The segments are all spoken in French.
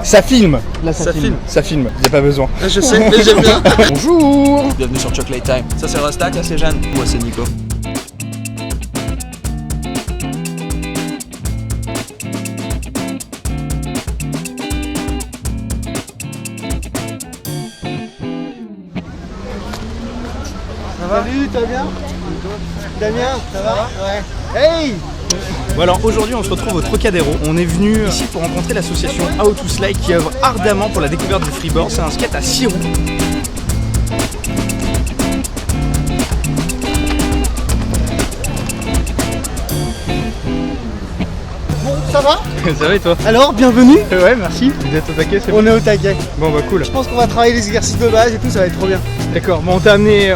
Ça filme. Là, ça filme. Ça filme, y a pas besoin. Je sais, mais j'aime bien. Bonjour. Bienvenue sur Chocolate Time. Ça c'est Rostak, là c'est Jeanne. Moi c'est Nico. Salut, tu vas bien? Damien, ça va? Ouais. Hey! Bon alors aujourd'hui on se retrouve au Trocadéro. On est venu ici pour rencontrer l'association How to Slide qui œuvre ardemment pour la découverte du freeboard. C'est un skate à 6 roues. Bon, ça va? Ça va et toi? Alors, bienvenue. Ouais, merci. Vous êtes au taquet, c'est bon? On est au taquet. Bon bah cool. Je pense qu'on va travailler les exercices de base et tout, ça va être trop bien. D'accord, bon on t'a amené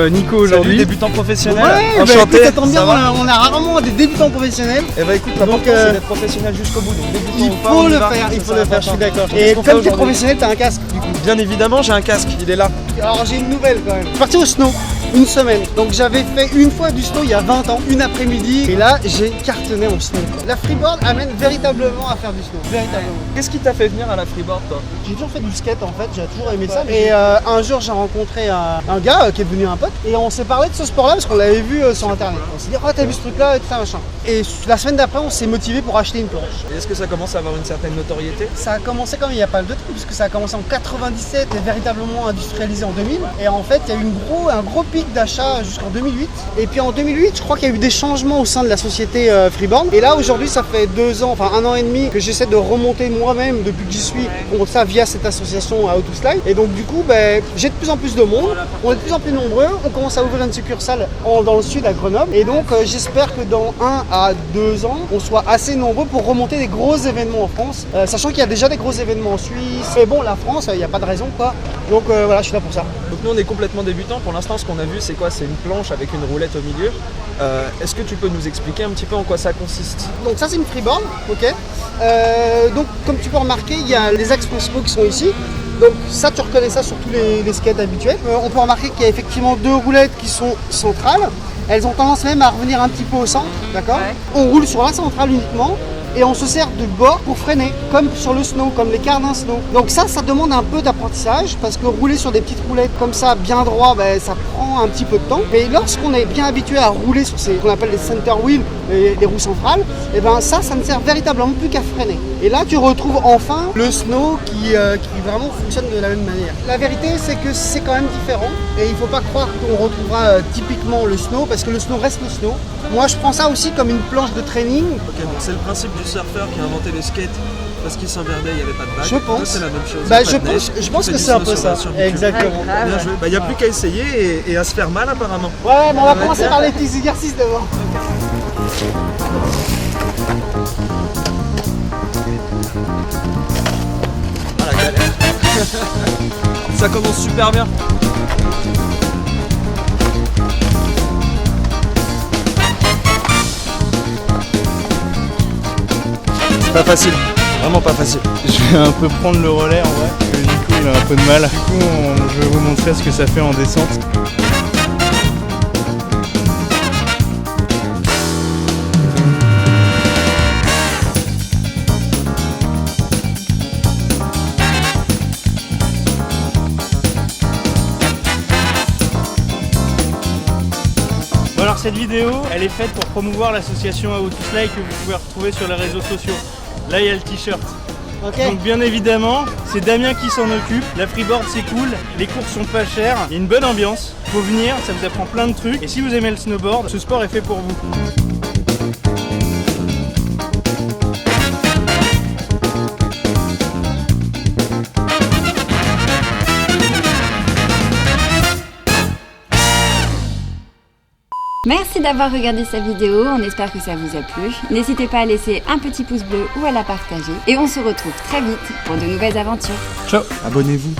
Nico aujourd'hui. Débutant professionnel. Ouais, Enchanté. écoute, ça tombe bien, Ça va on a rarement des débutants professionnels. Eh bah écoute, l'important c'est d'être professionnel jusqu'au bout. Donc débutant Il ou pas, faut on y le va. faire, il faut le faire, je suis d'accord. Qu'est-ce Et qu'on fait comme tu es aujourd'hui? professionnel, t'as un casque du coup. Bien évidemment, j'ai un casque, il est là. Alors j'ai une nouvelle quand même. Je suis parti au snow, une semaine. Donc j'avais fait une fois du snow il y a 20 ans, une après-midi. Et là j'ai cartonné en snow. La freeboard amène véritablement à faire du snow. Véritablement. Qu'est-ce qui t'a fait venir à la freeboard toi? J'ai toujours fait du skate en fait, j'ai toujours aimé ça. Et un jour j'ai rencontré un gars qui est devenu un pote. Et on s'est parlé de ce sport là parce qu'on l'avait vu sur internet. On s'est dit, oh t'as vu ce truc là et tout ça machin. Et la semaine d'après on s'est motivé pour acheter une planche. Et est-ce que ça commence à avoir une certaine notoriété? Ça a commencé quand même il y a pas mal de trucs, puisque ça a commencé en 97 et véritablement industrialisé en 2000. Et en fait, il y a eu un gros pic d'achat jusqu'en 2008. Et puis en 2008, je crois qu'il y a eu des changements au sein de la société Freeboard. Et là, aujourd'hui, ça fait 2 ans, enfin 1 an et demi que j'essaie de remonter moi-même depuis que j'y suis, comme ça, via cette association How to Slide. Et donc, du coup, j'ai de plus en plus de monde. On est de plus en plus nombreux. On commence à ouvrir une succursale dans le sud, à Grenoble. Et donc, j'espère que dans 1 à 2 ans, on soit assez nombreux pour remonter des gros événements en France. Sachant qu'il y a déjà des gros événements en Suisse. Mais bon, la France, il n'y a pas de raison, quoi. Donc, voilà, je suis là pour ça. Donc nous on est complètement débutants. Pour l'instant ce qu'on a vu c'est quoi? C'est une planche avec une roulette au milieu. Est-ce que tu peux nous expliquer un petit peu en quoi ça consiste? Donc ça c'est une freeboard, ok. Donc comme tu peux remarquer, il y a les axes principaux qui sont ici. Donc ça tu reconnais ça sur tous les skates habituels. On peut remarquer qu'il y a effectivement 2 roulettes qui sont centrales. Elles ont tendance même à revenir un petit peu au centre, d'accord. On roule sur la centrale uniquement. Et on se sert de bord pour freiner, comme sur le snow, comme les quarts d'un snow. Donc ça demande un peu d'apprentissage, parce que rouler sur des petites roulettes comme ça, bien droit, ça prend un petit peu de temps. Mais lorsqu'on est bien habitué à rouler sur ces qu'on appelle les center wheels, les roues centrales, et ça ne sert véritablement plus qu'à freiner. Et là, tu retrouves enfin le snow qui vraiment fonctionne de la même manière. La vérité, c'est que c'est quand même différent, et il ne faut pas croire qu'on retrouvera typiquement le snow, parce que le snow reste le snow. Moi, je prends ça aussi comme une planche de training. Ok, donc c'est le principe du surfeur qui a inventé le skate parce qu'il s'emmerdait, il n'y avait pas de bague. Je pense. C'est la même chose. Je pense que c'est un peu ça. Exactement. Bien joué. Il n'y a plus qu'à essayer et à se faire mal apparemment. Ouais, mais on va commencer par les petits exercices d'abord. Ah la galère. Ça commence super bien. Pas facile, vraiment pas facile. Je vais un peu prendre le relais en vrai, parce que Nico il a un peu de mal. Du coup je vais vous montrer ce que ça fait en descente. Alors cette vidéo, elle est faite pour promouvoir l'association How to Slide que vous pouvez retrouver sur les réseaux sociaux. Là il y a le t-shirt. Okay. Donc bien évidemment, c'est Damien qui s'en occupe. La freeboard c'est cool, les cours sont pas chers, il y a une bonne ambiance. Faut venir, ça vous apprend plein de trucs. Et si vous aimez le snowboard, ce sport est fait pour vous. Merci d'avoir regardé cette vidéo, on espère que ça vous a plu. N'hésitez pas à laisser un petit pouce bleu ou à la partager. Et on se retrouve très vite pour de nouvelles aventures. Ciao. Abonnez-vous.